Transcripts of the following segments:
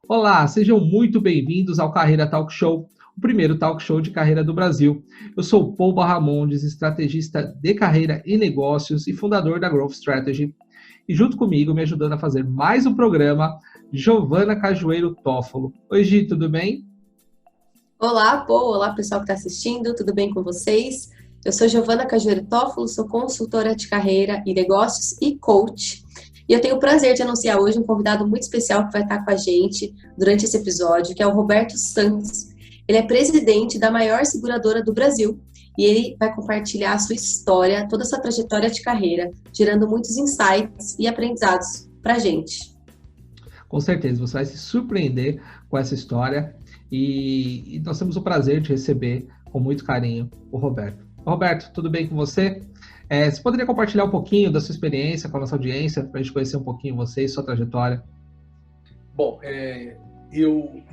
Olá, sejam muito bem-vindos ao Carreira Talk Show, o primeiro talk show de carreira do Brasil. Eu sou o Paul Barramondes, estrategista de carreira e negócios e fundador da Growth Strategy. E junto comigo, me ajudando a fazer mais um programa, Giovana Cajueiro Toffolo. Oi, Gi, tudo bem? Olá, Pô, olá pessoal que está assistindo, tudo bem com vocês? Eu sou Giovana Cajueiro Toffolo, sou consultora de carreira e negócios e coach. E eu tenho o prazer de anunciar hoje um convidado muito especial que vai estar com a gente durante esse episódio, que é o Roberto Santos. Ele é presidente da maior seguradora do Brasil e ele vai compartilhar a sua história, toda a sua trajetória de carreira, gerando muitos insights e aprendizados para a gente. Com certeza, você vai se surpreender com essa história e nós temos o prazer de receber com muito carinho o Roberto. Roberto, tudo bem com você? Você poderia compartilhar um pouquinho da sua experiência com a nossa audiência, para a gente conhecer um pouquinho você e sua trajetória? Bom, eu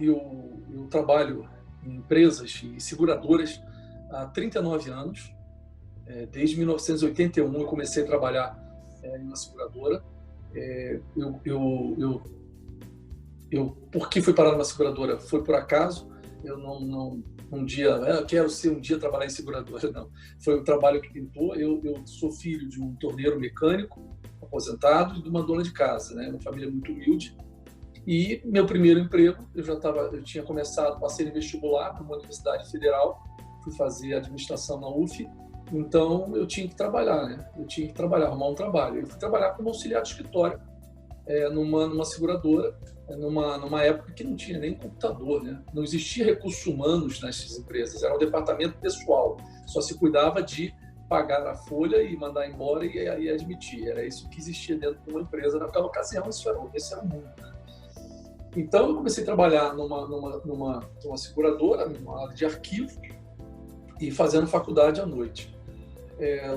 trabalho em empresas e seguradoras há 39 anos. Desde 1981 eu comecei a trabalhar em uma seguradora. Por que fui parar numa seguradora? Foi por acaso. Eu não um dia, eu quero ser um dia trabalhar em seguradora, não. Foi um trabalho que pintou. Eu sou filho de um torneiro mecânico aposentado e de uma dona de casa, né? Uma família muito humilde. E meu primeiro emprego, eu tinha começado, passei no vestibular para uma universidade federal, fui fazer administração na UF, então eu tinha que trabalhar, né? Eu tinha que trabalhar, arrumar um trabalho. Eu fui trabalhar como auxiliar de escritório, numa seguradora, numa época que não tinha nem computador, né? Não existia recursos humanos nessas empresas, era um departamento pessoal, só se cuidava de pagar a folha e mandar embora e admitir. Era isso que existia dentro de uma empresa naquela ocasião, esse era o mundo, né? Então, eu comecei a trabalhar numa seguradora, numa área de arquivo, e fazendo faculdade à noite.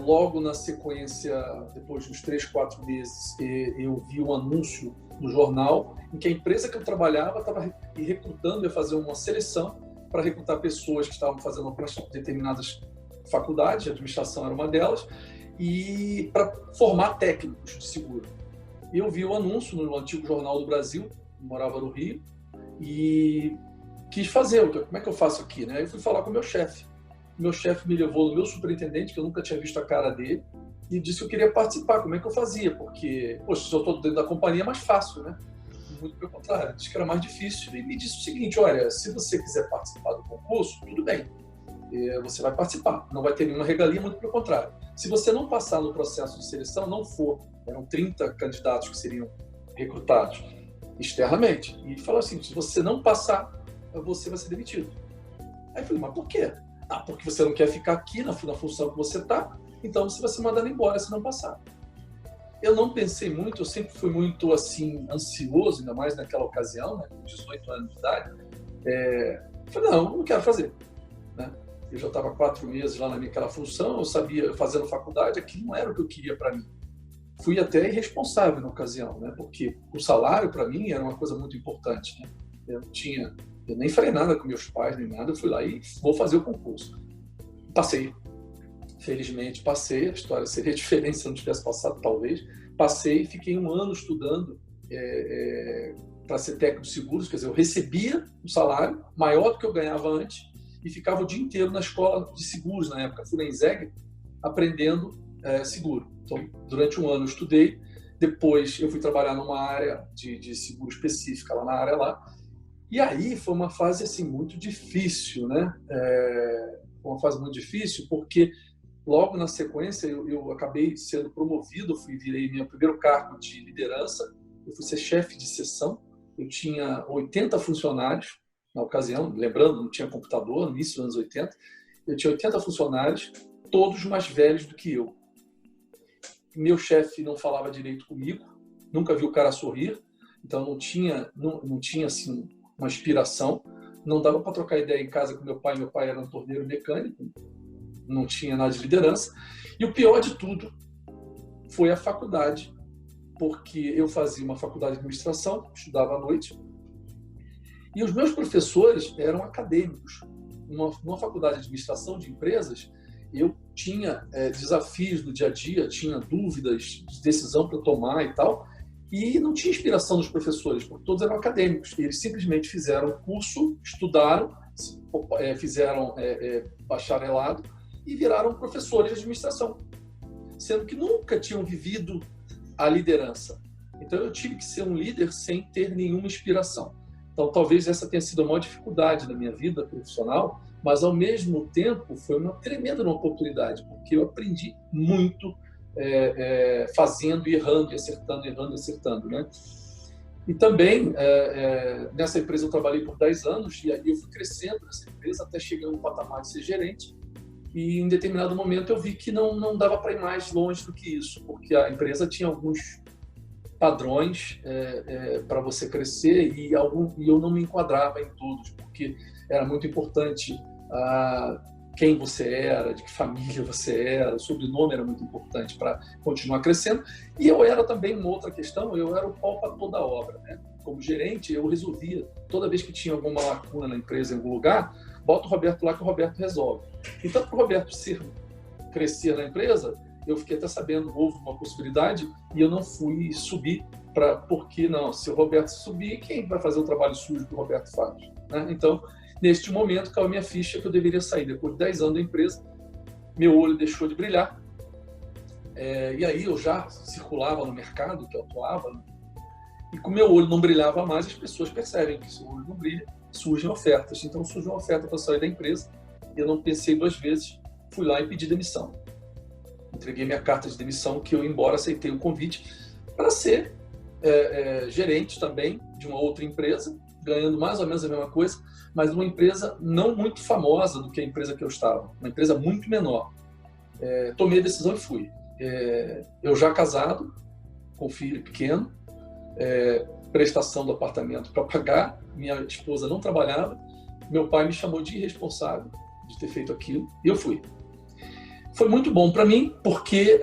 Logo na sequência, depois de uns 3, 4 meses, eu vi um anúncio no jornal em que a empresa que eu trabalhava estava recrutando, ia fazer uma seleção para recrutar pessoas que estavam fazendo determinadas faculdades, a administração era uma delas, e para formar técnicos de seguro. Eu vi o anúncio no antigo Jornal do Brasil, morava no Rio, e quis fazer. Como é que eu faço aqui, né? Eu fui falar com o meu chefe. Meu chefe me levou no meu superintendente, que eu nunca tinha visto a cara dele, e disse que eu queria participar. Como é que eu fazia? Porque, poxa, se eu estou dentro da companhia é mais fácil, né? Muito pelo contrário, disse que era mais difícil. E me disse o seguinte: olha, se você quiser participar do concurso, tudo bem, você vai participar. Não vai ter nenhuma regalia, muito pelo contrário. Se você não passar no processo de seleção, não for, eram 30 candidatos que seriam recrutados externamente, e falou assim: se você não passar, você vai ser demitido. Aí eu falei: mas por quê? Porque você não quer ficar aqui na função que você está, então você vai ser mandado embora se não passar. Eu não pensei muito, eu sempre fui muito assim, ansioso, ainda mais naquela ocasião, né, com 18 anos de idade. Falei: não quero fazer, né? Eu já estava 4 meses lá naquela função, eu sabia, fazendo faculdade, aquilo não era o que eu queria para mim. Fui até irresponsável na ocasião, né? Porque o salário para mim era uma coisa muito importante, né? Eu nem falei nada com meus pais nem nada, eu fui lá e vou fazer o concurso. Passei, felizmente passei. A história seria diferente se eu não tivesse passado, talvez. Passei, fiquei 1 ano estudando para ser técnico de seguros, quer dizer, eu recebia um salário maior do que eu ganhava antes e ficava o dia inteiro na escola de seguros na época. Fui na INSEG aprendendo seguro. Então, durante 1 ano eu estudei, depois eu fui trabalhar numa área de seguro específica, lá na área lá, e aí foi uma fase assim, muito difícil, né? Foi uma fase muito difícil, porque logo na sequência eu acabei sendo promovido, virei meu primeiro cargo de liderança, eu fui ser chefe de seção, eu tinha 80 funcionários na ocasião, lembrando, não tinha computador, no início dos anos 80, eu tinha 80 funcionários, todos mais velhos do que eu. Meu chefe não falava direito comigo, nunca vi o cara sorrir, então não tinha assim, uma inspiração, não dava para trocar ideia em casa com meu pai era um torneiro mecânico, não tinha nada de liderança, e o pior de tudo foi a faculdade, porque eu fazia uma faculdade de administração, estudava à noite, e os meus professores eram acadêmicos. Numa faculdade de administração de empresas, eu tinha desafios no dia a dia, tinha dúvidas de decisão para tomar e tal, E não tinha inspiração dos professores, porque todos eram acadêmicos. Eles simplesmente fizeram curso, estudaram, fizeram bacharelado e viraram professores de administração, sendo que nunca tinham vivido a liderança. Então eu tive que ser um líder sem ter nenhuma inspiração. Então talvez essa tenha sido a maior dificuldade da minha vida profissional, mas ao mesmo tempo foi uma tremenda oportunidade, porque eu aprendi muito fazendo e errando e acertando, né? E também nessa empresa eu trabalhei por 10 anos e aí eu fui crescendo nessa empresa até chegar no patamar de ser gerente. E em determinado momento eu vi que não dava para ir mais longe do que isso, porque a empresa tinha alguns padrões para você crescer e eu não me enquadrava em todos, porque era muito importante quem você era, de que família você era, o sobrenome era muito importante para continuar crescendo. E eu era também uma outra questão, eu era o pau para toda a obra, né? Como gerente, eu resolvia, toda vez que tinha alguma lacuna na empresa em algum lugar, bota o Roberto lá que o Roberto resolve. Então, para o Roberto crescer na empresa, eu fiquei até sabendo, houve uma possibilidade e eu não fui subir, porque não, se o Roberto subir, quem vai fazer o trabalho sujo que o Roberto faz? Né? Então, neste momento, caiu a minha ficha que eu deveria sair. Depois de 10 anos da empresa, meu olho deixou de brilhar. E aí eu já circulava no mercado, que eu atuava, né? E com meu olho não brilhava mais, as pessoas percebem que se o olho não brilha, surgem ofertas. Então surgiu uma oferta para sair da empresa, e eu não pensei 2 vezes, fui lá e pedi demissão. Entreguei minha carta de demissão, que eu ia embora, aceitei o convite para ser gerente também de uma outra empresa, ganhando mais ou menos a mesma coisa, mas uma empresa não muito famosa do que a empresa que eu estava, uma empresa muito menor. Tomei a decisão e fui. Eu já casado, com filho pequeno, prestação do apartamento para pagar, minha esposa não trabalhava, meu pai me chamou de irresponsável de ter feito aquilo, e eu fui. Foi muito bom para mim, porque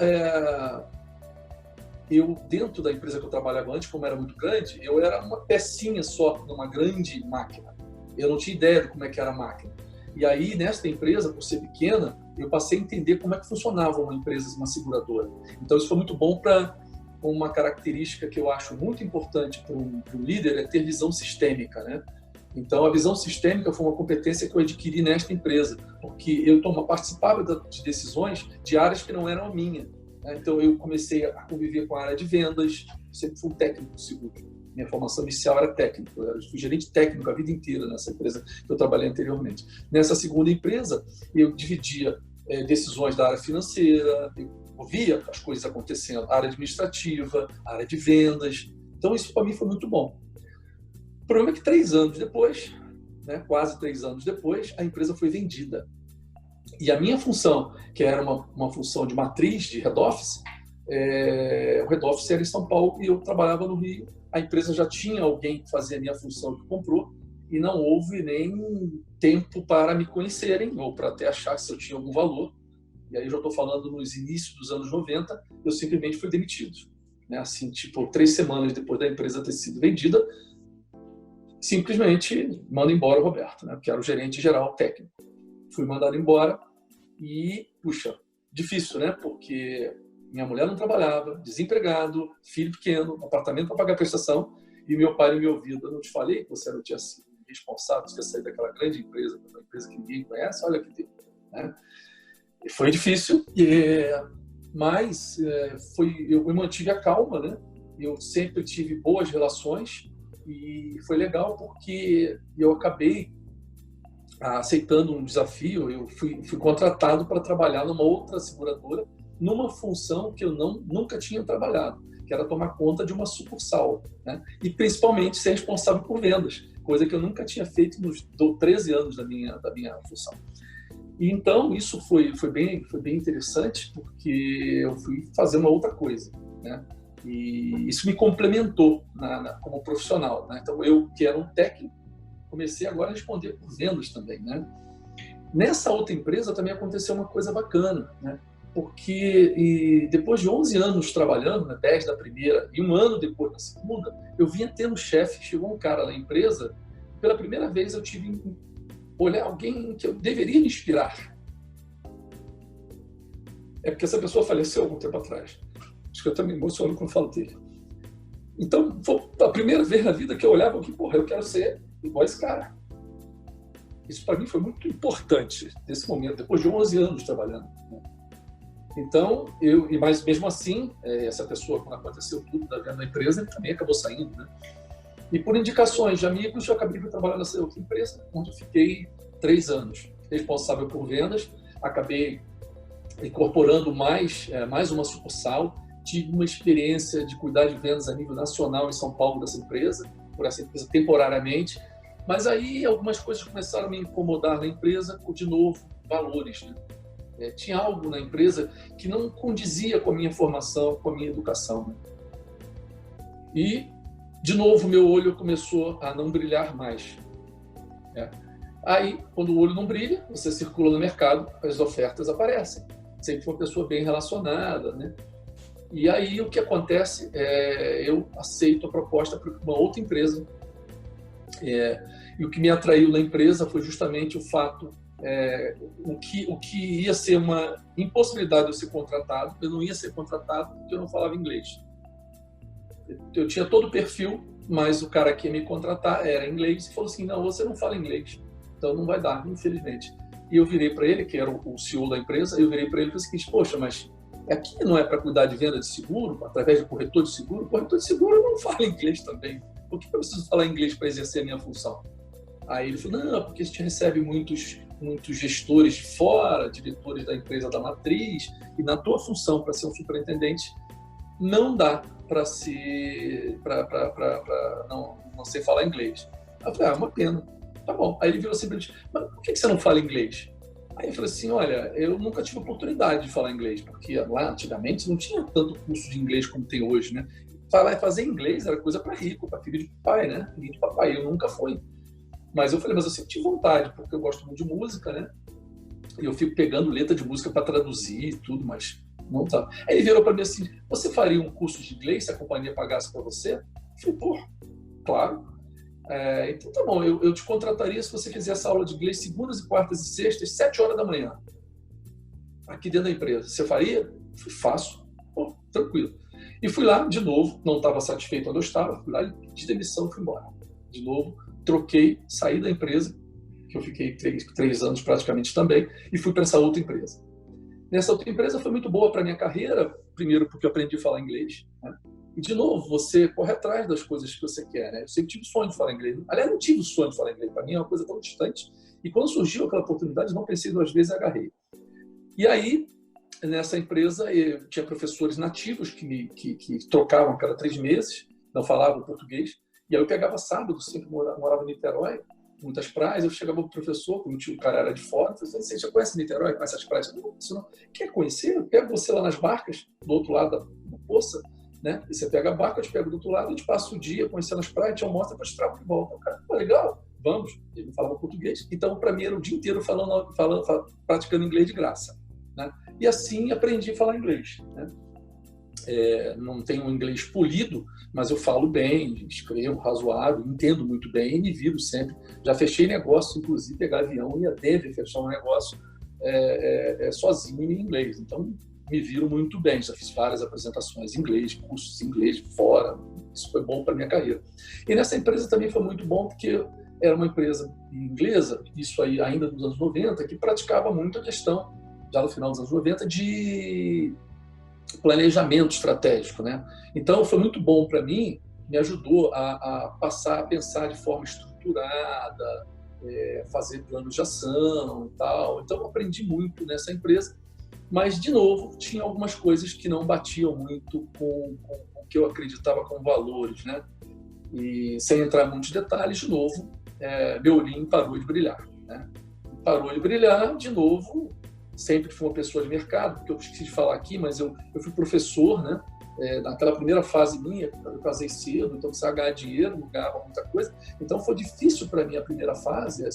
eu, dentro da empresa que eu trabalhava antes, como era muito grande, eu era uma pecinha só numa grande máquina. Eu não tinha ideia de como é que era a máquina. E aí, nesta empresa, por ser pequena, eu passei a entender como é que funcionava uma empresa, uma seguradora. Então, isso foi muito bom para uma característica que eu acho muito importante para um líder, é ter visão sistêmica, né? Então, a visão sistêmica foi uma competência que eu adquiri nesta empresa, porque eu participava de decisões de áreas que não eram a minha. Né? Então, eu comecei a conviver com a área de vendas, sempre fui um técnico de seguro. Minha formação inicial era técnico, eu fui gerente técnico a vida inteira nessa empresa que eu trabalhei anteriormente. Nessa segunda empresa, eu dividia decisões da área financeira, eu ouvia as coisas acontecendo, área administrativa, área de vendas. Então, isso para mim foi muito bom. O problema é que 3 anos depois, né, quase 3 anos depois, a empresa foi vendida. E a minha função, que era uma função de matriz, de head office, o head office era em São Paulo e eu trabalhava no Rio. A empresa já tinha alguém que fazia a minha função que comprou e não houve nem tempo para me conhecerem ou para até achar se eu tinha algum valor. E aí eu já estou falando nos inícios dos anos 90, eu simplesmente fui demitido. Né? Assim, tipo, 3 semanas depois da empresa ter sido vendida, simplesmente manda embora o Roberto, né? Que era o gerente geral técnico. Fui mandado embora e, puxa, difícil, né? Porque minha mulher não trabalhava, desempregado, filho pequeno, apartamento para pagar a prestação, e meu pai no meu ouvido: eu não te falei que você não tinha sido responsável de ter saído daquela grande empresa, uma empresa que ninguém conhece, olha que deu. Né? E foi difícil, mas eu mantive a calma, né? Eu sempre tive boas relações e foi legal porque eu acabei aceitando um desafio. Eu fui contratado para trabalhar numa outra seguradora, numa função que eu nunca tinha trabalhado, que era tomar conta de uma sucursal, né? E principalmente ser responsável por vendas, coisa que eu nunca tinha feito nos 13 anos da minha função. E então isso foi bem interessante, porque eu fui fazer uma outra coisa, né? E isso me complementou como profissional, né? Então eu, que era um técnico, comecei agora a responder por vendas também, né? Nessa outra empresa também aconteceu uma coisa bacana, né? Porque depois de 11 anos trabalhando, né, 10 da primeira e 1 ano depois da segunda, eu vinha tendo chefe. Chegou um cara na empresa, pela primeira vez eu tive olhar alguém que eu deveria me inspirar. É porque essa pessoa faleceu algum tempo atrás. Acho que eu até me emociono quando falo dele. Então, foi a primeira vez na vida que eu olhava e porra, eu quero ser igual esse cara. Isso para mim foi muito importante nesse momento, depois de 11 anos trabalhando. Né? Então, mas mesmo assim, essa pessoa, quando aconteceu tudo da minha empresa, ele também acabou saindo. Né? E por indicações de amigos, eu acabei trabalhando nessa outra empresa, onde eu fiquei 3 anos, responsável por vendas. Acabei incorporando mais uma sucursal. Tive uma experiência de cuidar de vendas a nível nacional em São Paulo por essa empresa temporariamente. Mas aí algumas coisas começaram a me incomodar na empresa, de novo, valores. Né? Tinha algo na empresa que não condizia com a minha formação, com a minha educação. Né? E, de novo, meu olho começou a não brilhar mais. Aí, quando o olho não brilha, você circula no mercado, as ofertas aparecem. Sempre foi uma pessoa bem relacionada, né? E aí o que acontece é eu aceito a proposta para uma outra empresa. E o que me atraiu na empresa foi justamente o fato, o que ia ser uma impossibilidade de eu ser contratado. Eu não ia ser contratado porque eu não falava inglês. Eu tinha todo o perfil, mas o cara que ia me contratar era inglês e falou assim, não, você não fala inglês, então não vai dar, infelizmente. E eu virei para ele, que era o CEO da empresa, eu virei para ele e falei assim, poxa, mas aqui não é para cuidar de venda de seguro, através de corretor de seguro? O corretor de seguro não fala inglês também. Por que eu preciso falar inglês para exercer a minha função? Aí ele falou, não, porque a gente recebe muitos gestores de fora, diretores da empresa da matriz, e na tua função para ser um superintendente, não dá para não sei falar inglês. Aí eu falei, uma pena. Tá bom. Aí ele virou assim, mas por que você não fala inglês? Aí eu falei assim, olha, eu nunca tive oportunidade de falar inglês, porque lá antigamente não tinha tanto curso de inglês como tem hoje, né? Fazer inglês era coisa para rico, para filho de papai, né? Filho de papai, eu nunca fui. Mas eu falei, mas eu sempre tive vontade, porque eu gosto muito de música, né? E eu fico pegando letra de música para traduzir e tudo, mas não tá. Aí ele virou para mim assim, você faria um curso de inglês se a companhia pagasse para você? Eu falei, pô, claro. Então tá bom, eu te contrataria se você fizesse aula de inglês segundas e quartas e sextas, 7 horas da manhã, aqui dentro da empresa. Você faria? Eu falei, faço. Pô, tranquilo. E fui lá, de novo, não estava satisfeito onde eu estava, fui lá e pedi demissão e fui embora. De novo, troquei, saí da empresa, que eu fiquei 3 anos praticamente também, e fui para essa outra empresa. Nessa outra empresa foi muito boa para a minha carreira, primeiro porque eu aprendi a falar inglês, né? E, de novo, você corre atrás das coisas que você quer, né? Eu sempre tive o sonho de falar inglês. Aliás, não tive o sonho de falar inglês. Para mim é uma coisa tão distante. E quando surgiu aquela oportunidade, não pensei 2 vezes e agarrei. E aí, nessa empresa, eu tinha professores nativos que trocavam a cada 3 meses, não falavam português. E aí eu pegava sábado, sempre morava em Niterói, muitas praias. Eu chegava para o professor, como o cara era de fora, eu falei assim, você já conhece Niterói, conhece as praias? Não, isso não. Quer conhecer? Eu pego você lá nas barcas, do outro lado da poça, né? E você pega a barca, eu te pego do outro lado, a gente passa o dia conhecendo as praias, te almoça, depois te trago de volta. O cara, pô, legal, vamos. Ele não falava português, então para mim era o dia inteiro praticando inglês de graça, né? E assim aprendi a falar inglês, né? Não tenho um inglês polido, mas eu falo bem, escrevo razoável, entendo muito bem e me viro sempre. Já fechei negócio, inclusive pegar avião e a Denver fechar um negócio sozinho em inglês. Então me viro muito bem, já fiz várias apresentações em inglês, cursos em inglês fora, isso foi bom para a minha carreira. E nessa empresa também foi muito bom, porque era uma empresa inglesa, isso aí ainda nos anos 90, que praticava muito a questão, já no final dos anos 90, de planejamento estratégico, né? Então foi muito bom para mim, me ajudou a passar a pensar de forma estruturada, fazer planos de ação e tal. Então eu aprendi muito nessa empresa. Mas, de novo, tinha algumas coisas que não batiam muito com o que eu acreditava como valores, né? E, sem entrar em muitos detalhes, de novo, meu olhinho parou de brilhar, né? Parou de brilhar, de novo, sempre fui uma pessoa de mercado, porque eu esqueci de falar aqui, mas eu fui professor, né? Naquela primeira fase minha, eu casei cedo, então precisava ganhar dinheiro, não ganhava muita coisa. Então, foi difícil para mim a primeira fase,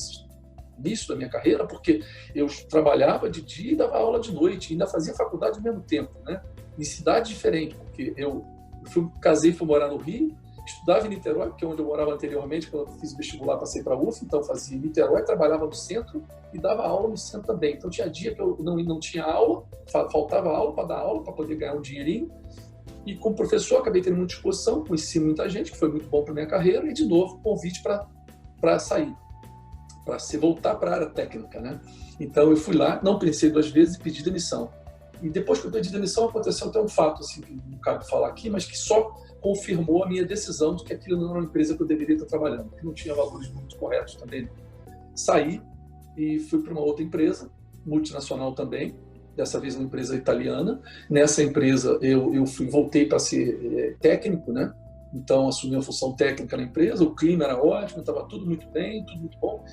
início da minha carreira, porque eu trabalhava de dia e dava aula de noite, e ainda fazia faculdade ao mesmo tempo, né? Em cidade diferente, porque eu casei e fui morar no Rio, estudava em Niterói, que é onde eu morava anteriormente, quando eu fiz vestibular, passei para a UF, então fazia em Niterói, trabalhava no centro e dava aula no centro também. Então tinha dia que eu não tinha aula, faltava aula para dar aula, para poder ganhar um dinheirinho, E como professor, acabei tendo muita exposição, conheci muita gente, que foi muito bom para minha carreira, e de novo, convite para sair, para voltar para a área técnica, né? Então eu fui lá, não pensei 2 vezes e pedi demissão. E depois que eu pedi demissão, aconteceu até um fato, assim, que não cabe falar aqui, mas que só confirmou a minha decisão de que aquilo não era uma empresa que eu deveria estar trabalhando, que não tinha valores muito corretos também. Saí e fui para uma outra empresa, multinacional também, dessa vez uma empresa italiana. Nessa empresa eu voltei para ser técnico, né? Então assumi a função técnica na empresa, o clima era ótimo, estava tudo muito bem, tudo muito bom.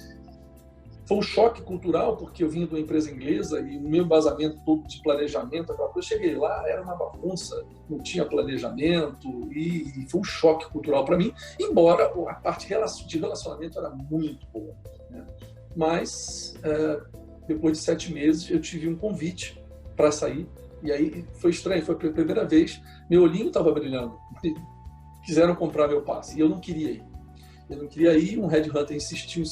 Foi um choque cultural, porque eu vinha de uma empresa inglesa e o meu embasamento todo de planejamento, eu cheguei lá, era uma bagunça, não tinha planejamento, e foi um choque cultural para mim, embora a parte de relacionamento era muito boa, né? Mas, depois de 7 meses, eu tive um convite para sair, e aí foi estranho, foi a primeira vez, meu olhinho estava brilhando, quiseram comprar meu passe, e eu não queria ir, um headhunter insistiu,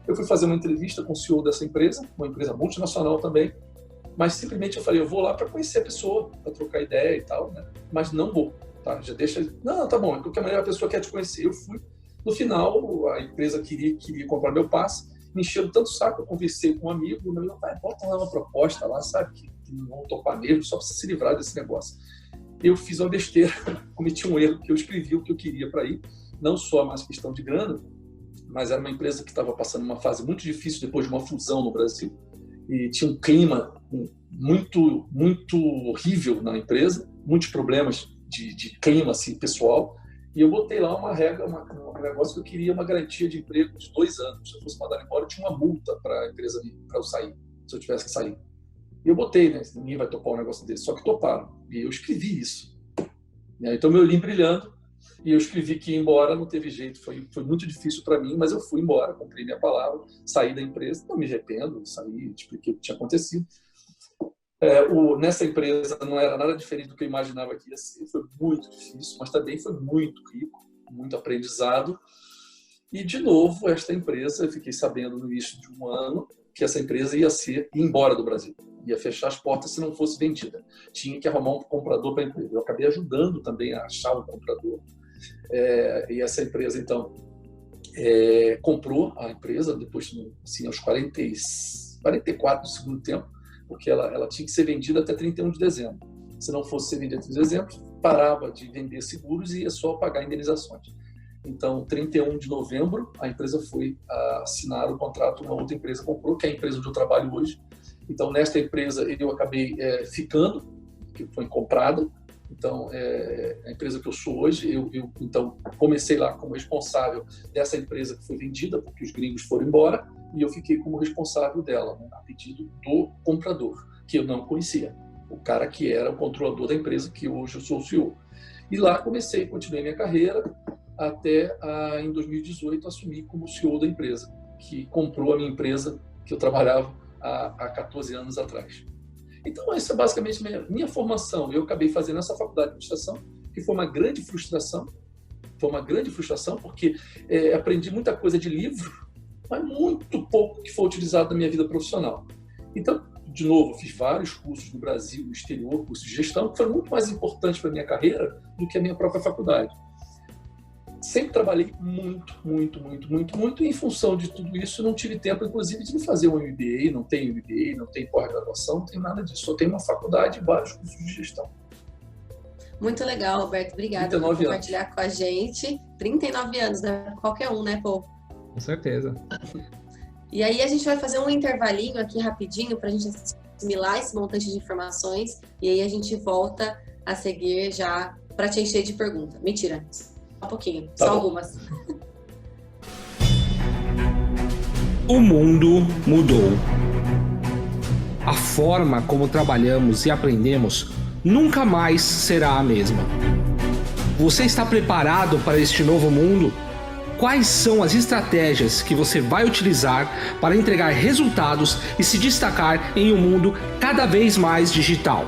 eu fui fazer uma entrevista com o CEO dessa empresa, uma empresa multinacional também, mas simplesmente eu falei, eu vou lá para conhecer a pessoa, para trocar ideia e tal, né? Mas não vou, tá? Já deixa... Não, tá bom, de qualquer maneira a pessoa quer te conhecer. Eu fui. No final, a empresa queria comprar meu passe, me encheram tanto o saco, eu conversei com um amigo, meu amigo, bota lá uma proposta lá, sabe, que não vão topar mesmo, só para se livrar desse negócio. Eu fiz uma besteira, cometi um erro, que eu escrevi o que eu queria para ir, não só mais questão de grana, mas era uma empresa que estava passando uma fase muito difícil depois de uma fusão no Brasil, e tinha um clima muito, muito horrível na empresa, muitos problemas de clima assim, pessoal, e eu botei lá uma regra, um negócio que eu queria uma garantia de emprego de 2 anos. Se eu fosse mandado embora, eu tinha uma multa para a empresa para eu sair, se eu tivesse que sair. E eu botei, né? Ninguém vai topar um negócio desse, só que toparam. E eu escrevi isso. Então, meu olhinho brilhando, e eu escrevi que ia embora, não teve jeito, foi muito difícil para mim, mas eu fui embora, cumpri minha palavra, saí da empresa, não me arrependo, saí, expliquei o que tinha acontecido. Nessa empresa não era nada diferente do que eu imaginava que ia ser, foi muito difícil, mas também foi muito rico, muito aprendizado. E, de novo, esta empresa, eu fiquei sabendo no início de um ano que essa empresa ia embora do Brasil, ia fechar as portas se não fosse vendida. Tinha que arrumar um comprador para a empresa. Eu acabei ajudando também a achar um comprador. E essa empresa, então, comprou a empresa depois, assim, aos 44 do segundo tempo, porque ela tinha que ser vendida até 31 de dezembro. Se não fosse ser vendida até 31 de dezembro, parava de vender seguros e ia só pagar indenizações. Então, 31 de novembro, a empresa foi assinar o contrato, uma outra empresa comprou, que é a empresa onde eu trabalho hoje. Então, nesta empresa, eu acabei ficando, que foi comprada. Então, a empresa que eu sou hoje, eu então comecei lá como responsável dessa empresa que foi vendida, porque os gringos foram embora, e eu fiquei como responsável dela, né, a pedido do comprador, que eu não conhecia, o cara que era o controlador da empresa, que hoje eu sou o CEO. E lá continuei minha carreira, até em 2018 assumi como CEO da empresa, que comprou a minha empresa que eu trabalhava há 14 anos atrás. Então, essa é basicamente minha formação. Eu acabei fazendo essa faculdade de administração, que foi uma grande frustração. Foi uma grande frustração, porque aprendi muita coisa de livro, mas muito pouco que foi utilizado na minha vida profissional. Então, de novo, fiz vários cursos no Brasil, no exterior, cursos de gestão, que foram muito mais importantes para a minha carreira do que a minha própria faculdade. Sempre trabalhei muito, e em função de tudo isso, não tive tempo, inclusive, de fazer um MBA, não tenho MBA, não tenho pós-graduação, não tenho nada disso, só tenho uma faculdade e vários cursos de gestão. Muito legal, Roberto, obrigada por compartilhar com a gente. 39 anos, né? Qualquer um, né, pô? Com certeza. E aí a gente vai fazer um intervalinho aqui rapidinho para a gente assimilar esse montante de informações e aí a gente volta a seguir já para te encher de perguntas. Mentira. Um pouquinho, tá só bom. Algumas. O mundo mudou. A forma como trabalhamos e aprendemos nunca mais será a mesma. Você está preparado para este novo mundo? Quais são as estratégias que você vai utilizar para entregar resultados e se destacar em um mundo cada vez mais digital?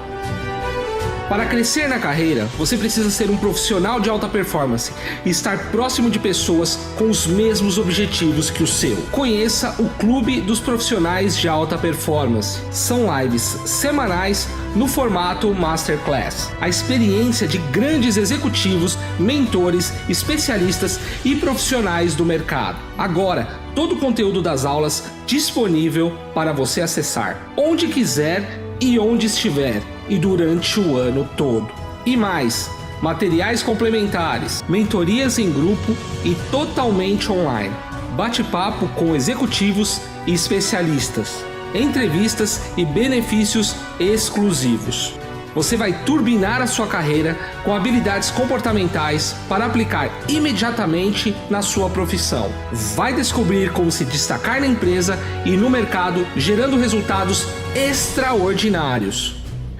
Para crescer na carreira, você precisa ser um profissional de alta performance e estar próximo de pessoas com os mesmos objetivos que o seu. Conheça o Clube dos Profissionais de Alta Performance. São lives semanais no formato Masterclass. A experiência de grandes executivos, mentores, especialistas e profissionais do mercado. Agora, todo o conteúdo das aulas disponível para você acessar onde quiser e onde estiver, e durante o ano todo. E mais, materiais complementares, mentorias em grupo e totalmente online, bate-papo com executivos e especialistas, entrevistas e benefícios exclusivos. Você vai turbinar a sua carreira com habilidades comportamentais para aplicar imediatamente na sua profissão. Vai descobrir como se destacar na empresa e no mercado, gerando resultados extraordinários.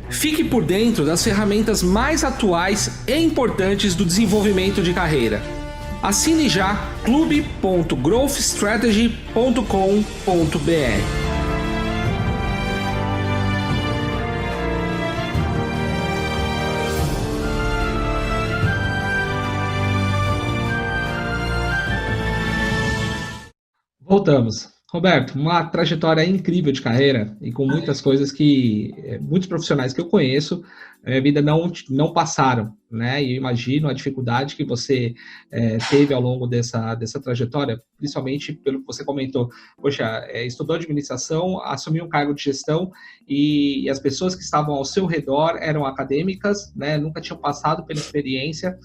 Fique por dentro das ferramentas mais atuais e importantes do desenvolvimento de carreira. Assine já clube.growthstrategy.com.br. Voltamos. Roberto, uma trajetória incrível de carreira e com muitas coisas que muitos profissionais que eu conheço, a minha vida não passaram, né? E eu imagino a dificuldade que você teve ao longo dessa trajetória, principalmente pelo que você comentou. Poxa, estudou administração, assumiu um cargo de gestão e as pessoas que estavam ao seu redor eram acadêmicas, né? Nunca tinham passado pela experiência.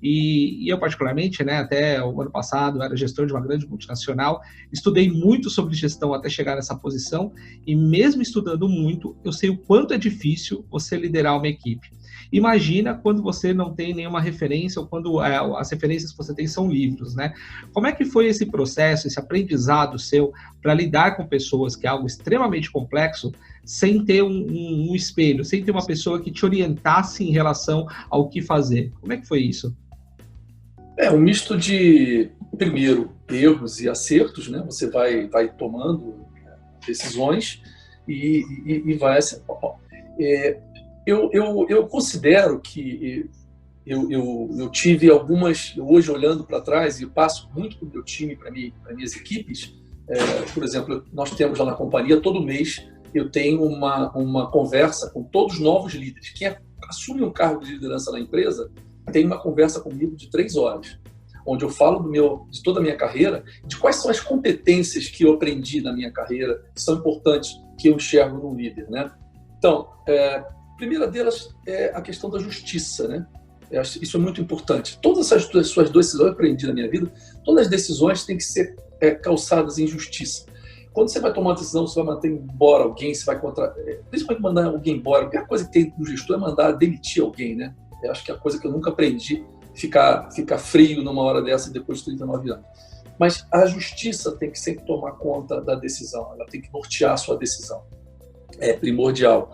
E eu, particularmente, né, até o ano passado, era gestor de uma grande multinacional, estudei muito sobre gestão até chegar nessa posição, e mesmo estudando muito, eu sei o quanto é difícil você liderar uma equipe. Imagina quando você não tem nenhuma referência, ou quando as referências que você tem são livros, né? Como é que foi esse processo, esse aprendizado seu, para lidar com pessoas, que é algo extremamente complexo, sem ter um espelho, sem ter uma pessoa que te orientasse em relação ao que fazer? Como é que foi isso? Um misto de, primeiro, erros e acertos, né? Você vai tomando decisões e vai assim. Eu considero que eu tive algumas, hoje olhando para trás, e eu passo muito para o meu time, para minhas equipes. Por exemplo, nós temos lá na companhia, todo mês, eu tenho uma conversa com todos os novos líderes. Quem assume um cargo de liderança na empresa tem uma conversa comigo de 3 horas, onde eu falo de toda a minha carreira, de quais são as competências que eu aprendi na minha carreira, que são importantes, que eu enxergo num líder, né? Então, a primeira delas é a questão da justiça, né? Isso é muito importante. Todas essas suas decisões eu aprendi na minha vida, todas as decisões têm que ser calçadas em justiça. Quando você vai tomar uma decisão, você vai manter embora alguém, você vai principalmente mandar alguém embora. A primeira coisa que tem no gestor é mandar demitir alguém, né? Eu acho que é a coisa que eu nunca aprendi, ficar frio numa hora dessa depois de 39 anos. Mas a justiça tem que sempre tomar conta da decisão, ela tem que nortear a sua decisão. É primordial.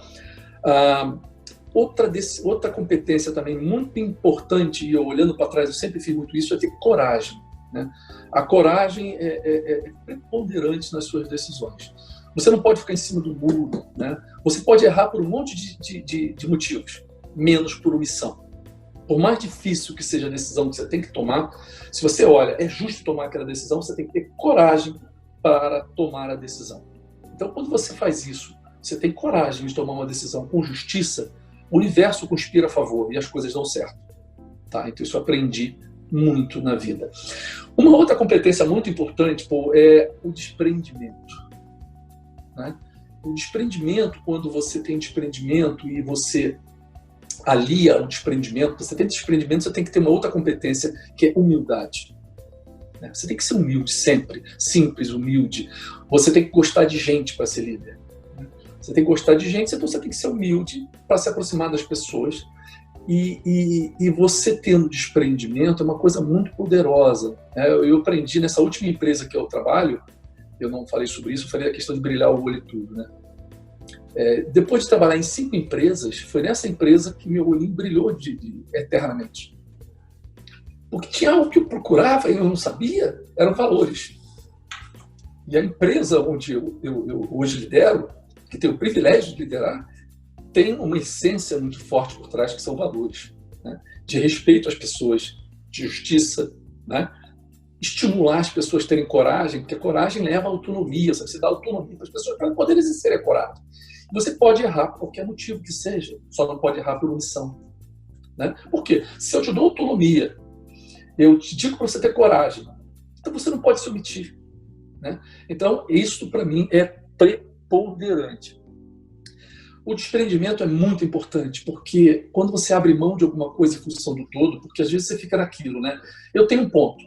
Outra competência também muito importante, e eu olhando para trás eu sempre fiz muito isso, é ter coragem, né? A coragem é preponderante nas suas decisões. Você não pode ficar em cima do muro, né? Você pode errar por um monte de motivos, menos por omissão. Por mais difícil que seja a decisão que você tem que tomar, se você olha, é justo tomar aquela decisão, você tem que ter coragem para tomar a decisão. Então, quando você faz isso, você tem coragem de tomar uma decisão com justiça, o universo conspira a favor e as coisas dão certo. Tá? Então, isso eu aprendi muito na vida. Uma outra competência muito importante, é o desprendimento. Né? O desprendimento, quando você tem desprendimento e você alia o desprendimento, você tem desprendimento, você tem que ter uma outra competência, que é humildade. Você tem que ser humilde sempre, simples, humilde. Você tem que gostar de gente para ser líder. Você tem que gostar de gente, então você tem que ser humilde para se aproximar das pessoas. E você tendo desprendimento é uma coisa muito poderosa. Eu aprendi nessa última empresa que eu trabalho, eu não falei sobre isso, eu falei a questão de brilhar o olho e tudo, né? Depois de trabalhar em 5 empresas, foi nessa empresa que meu olhinho brilhou eternamente. Porque tinha algo que eu procurava e eu não sabia, eram valores. E a empresa onde eu hoje lidero, que tenho o privilégio de liderar, tem uma essência muito forte por trás, que são valores, né? De respeito às pessoas, de justiça, né? Estimular as pessoas a terem coragem, porque a coragem leva à autonomia, sabe? Você dá autonomia para as pessoas para poderem exercer a coragem. Você pode errar por qualquer motivo que seja, só não pode errar por omissão, né? Por quê? Se eu te dou autonomia, eu te digo para você ter coragem, então você não pode se omitir, né? Então, isso para mim é preponderante. O desprendimento é muito importante, porque quando você abre mão de alguma coisa em função do todo, porque às vezes você fica naquilo, né? Eu tenho um ponto,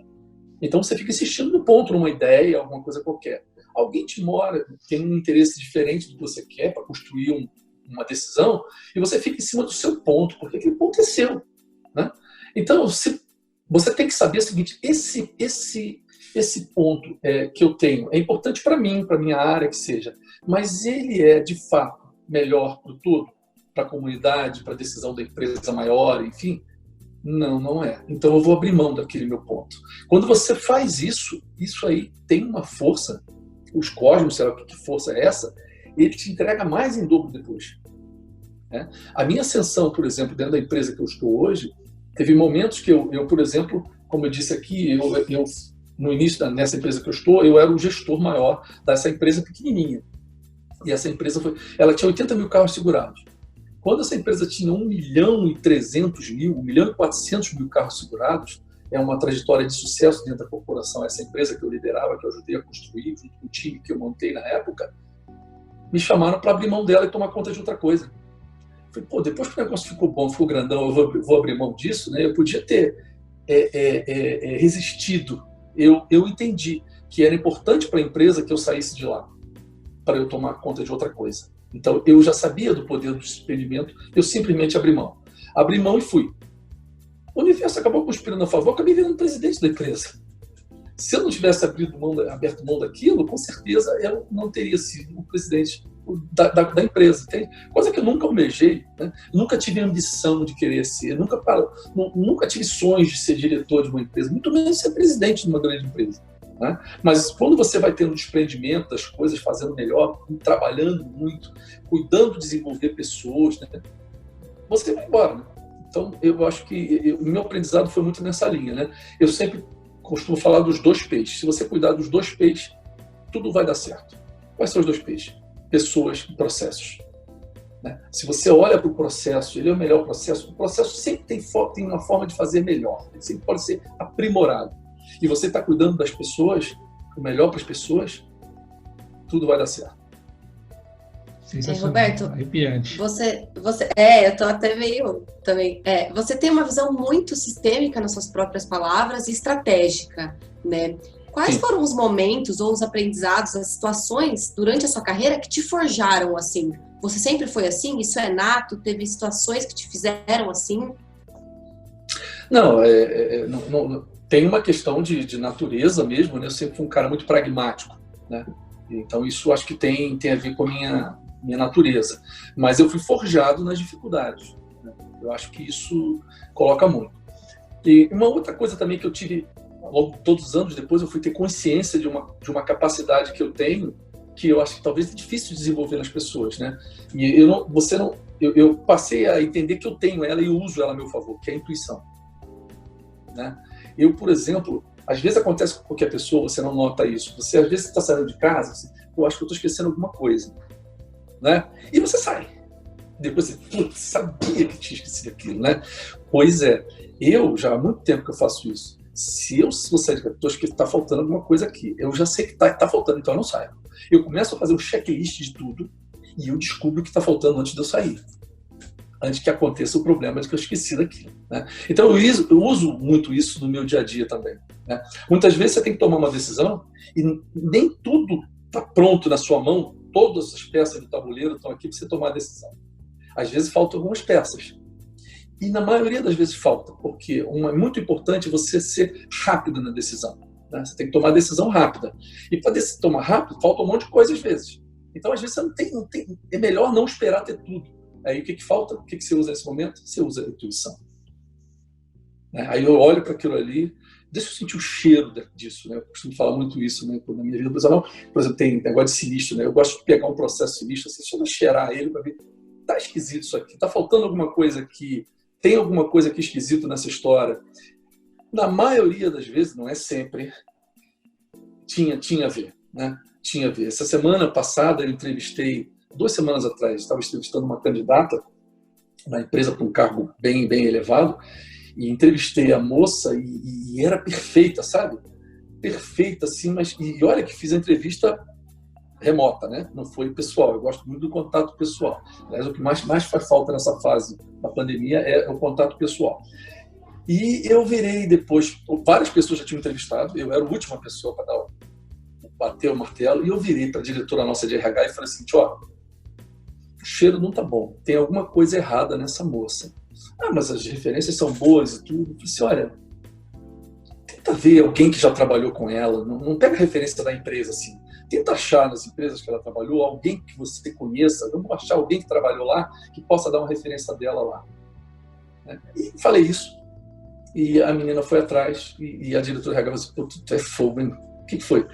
então você fica insistindo no ponto, numa ideia, alguma coisa qualquer. Alguém tem um interesse diferente do que você quer para construir uma decisão, e você fica em cima do seu ponto, porque aquele ponto é seu, né? Então, você tem que saber o seguinte: esse ponto que eu tenho é importante para mim, para minha área, que seja, mas ele é, de fato, melhor para o todo, para a comunidade, para a decisão da empresa maior, enfim? Não, não é. Então eu vou abrir mão daquele meu ponto. Quando você faz isso, isso aí tem uma força, os cosmos, sei lá que força é essa, ele te entrega mais em dobro depois, né? A minha ascensão, por exemplo, dentro da empresa que eu estou hoje, teve momentos que eu por exemplo, como eu disse aqui, eu no início, nessa empresa que eu estou, eu era o gestor maior dessa empresa pequenininha. E essa empresa ela tinha 80 mil carros segurados. Quando essa empresa tinha 1.300.000, 1.400.000 carros segurados, é uma trajetória de sucesso dentro da corporação. Essa empresa que eu liderava, que eu ajudei a construir, junto com o time que eu montei na época, me chamaram para abrir mão dela e tomar conta de outra coisa. Falei, pô, depois que o negócio ficou bom, ficou grandão, eu vou abrir mão disso, né? Eu podia ter resistido. Eu entendi que era importante para a empresa que eu saísse de lá, para eu tomar conta de outra coisa. Então, eu já sabia do poder do desprendimento, eu simplesmente abri mão. Abri mão e fui. O universo acabou conspirando a favor, eu acabei virando presidente da empresa. Se eu não tivesse aberto mão daquilo, com certeza eu não teria sido o presidente da empresa. Entende? Coisa que eu nunca almejei, né? Nunca tive ambição de querer ser, nunca tive sonhos de ser diretor de uma empresa, muito menos ser presidente de uma grande empresa, né? Mas quando você vai tendo desprendimento das coisas, fazendo melhor, trabalhando muito, cuidando de desenvolver pessoas, né? Você vai embora, né? Então, eu acho que o meu aprendizado foi muito nessa linha, né? Eu sempre costumo falar dos 2 P's. Se você cuidar dos 2 P's, tudo vai dar certo. Quais são os 2 P's? Pessoas e processos, né? Se você olha para o processo, ele é o melhor processo. O processo sempre tem uma forma de fazer melhor. Ele sempre pode ser aprimorado. E você está cuidando das pessoas, o melhor para as pessoas, tudo vai dar certo. Roberto, arrepiante. Eu estou até meio também. Você tem uma visão muito sistêmica nas suas próprias palavras e estratégica, né? Quais foram os momentos ou os aprendizados, as situações durante a sua carreira que te forjaram assim? Você sempre foi assim? Isso é nato? Teve situações que te fizeram assim? Não, tem uma questão de natureza mesmo, né? Eu sempre fui um cara muito pragmático, né? Então isso acho que tem a ver com a minha natureza. Mas eu fui forjado nas dificuldades, né? Eu acho que isso coloca muito. E uma outra coisa também que eu tive, ao longo de todos os anos, depois eu fui ter consciência de uma capacidade que eu tenho, que eu acho que talvez é difícil de desenvolver nas pessoas, né? E eu passei a entender que eu tenho ela e uso ela a meu favor, que é a intuição, né? Eu, por exemplo, às vezes acontece com qualquer pessoa, você não nota isso. Você, às vezes, está saindo de casa, assim, eu acho que eu estou esquecendo alguma coisa, né? E você sai. Depois você, putz, sabia que tinha esquecido aquilo, né? Pois é, eu já há muito tempo que eu faço isso. Se eu sair de casa, acho que está faltando alguma coisa aqui. Eu já sei que está faltando, então eu não saio. Eu começo a fazer um checklist de tudo e eu descubro o que está faltando antes de eu sair. Antes que aconteça o problema de que eu esqueci daquilo, né? Então eu uso muito isso no meu dia a dia também, né? Muitas vezes você tem que tomar uma decisão e nem tudo está pronto na sua mão, todas as peças do tabuleiro estão aqui para você tomar a decisão. Às vezes faltam algumas peças. E na maioria das vezes falta, porque é muito importante você ser rápido na decisão, né? Você tem que tomar a decisão rápida. E para tomar rápido, falta um monte de coisa às vezes. Então, às vezes, você não tem, é melhor não esperar ter tudo. Aí o que falta? O que você usa nesse momento? Você usa a intuição, né? Aí eu olho para aquilo ali, deixa eu sentir o cheiro disso, né? Eu costumo falar muito isso, né? Na minha vida profissional, por exemplo, tem negócio de sinistro, né? Eu gosto de pegar um processo sinistro, assim, só cheirar ele para ver tá esquisito isso aqui, tá faltando alguma coisa aqui, tem alguma coisa aqui esquisito nessa história. Na maioria das vezes, não é sempre, tinha a ver, né? Tinha a ver. Essa semana passada eu entrevistei, 2 semanas atrás, estava entrevistando uma candidata na empresa para um cargo bem elevado, e entrevistei a moça e era perfeita, sabe? Perfeita, assim, mas... E olha que fiz a entrevista remota, né? Não foi pessoal. Eu gosto muito do contato pessoal. Aliás, o que mais faz falta nessa fase da pandemia é o contato pessoal. E eu virei depois... Várias pessoas já tinham entrevistado. Eu era a última pessoa para bater o martelo. E eu virei para a diretora nossa de RH e falei assim, ó, o cheiro não tá bom. Tem alguma coisa errada nessa moça. Ah, mas as referências são boas e tudo. Eu falei assim, olha, tenta ver alguém que já trabalhou com ela. Não pega referência da empresa, assim. Tenta achar nas empresas que ela trabalhou alguém que você conheça. Vamos achar alguém que trabalhou lá que possa dar uma referência dela lá. E falei isso. E a menina foi atrás e a diretora RH falou assim, tu é fogo, hein? O que foi?